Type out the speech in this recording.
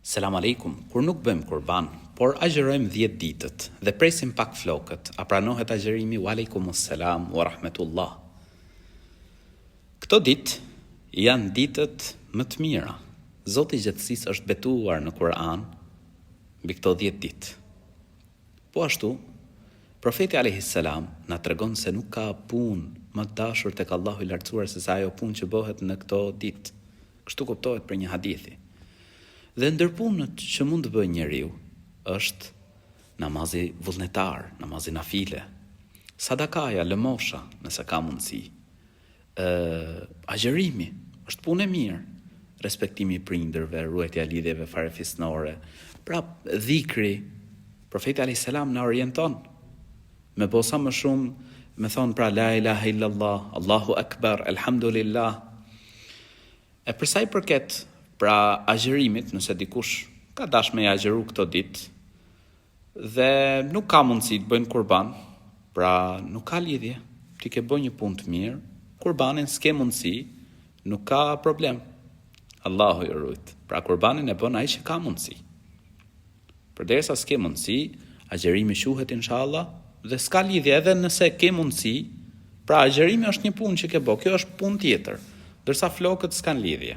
Selam aleikum, kur nuk bëjmë kurban, por agjerojmë 10 ditët dhe presim pak flokët, a pranohet agjerimi? Wa alaikumus salam wa rahmetullah. Këto ditë janë ditët më të mira. Zoti i Gjatësisë është betuar në Kur'an mbi këto 10 ditë. Po ashtu, profeti alayhis salam na tregon se nuk ka punë më të dashur tek Allahu i lartësuar se sa ajo punë që bëhet në këto ditë. Kështu kuptohet për një hadithi. Dhe ndër punët që mund të bëjë njeriu është namazi vullnetar, namazi nafile, sadakaja, lëmosha, nëse ka mundësi. Agjerimi është punë e mirë, respektimi i prindërve, ruajtja e lidhjeve farefisnore. Pra, dhikri, profeti alayhis salam na orienton me bo sa më shumë, me thonë pra la ilaha illallah, Allahu akbar, alhamdulillah. E përsa i përket pra agjerimit, nëse dikush ka dash me agjeru këto ditë dhe nuk ka mundësi të bëjnë kurban, pra nuk ka lidhje, ti ke bëjnë një punë të mirë, kurbanin s'ke mundësi, nuk ka problem. Allahu i rujt. Pra kurbanin e bën ai që ka mundësi. Përderisa s'ke mundësi, agjerimi quhet inshallah dhe s'ka lidhje edhe nëse ke mundësi, pra agjerimi është një punë që ke bë, kjo është punë tjetër, ndërsa flokët s'kan lidhje.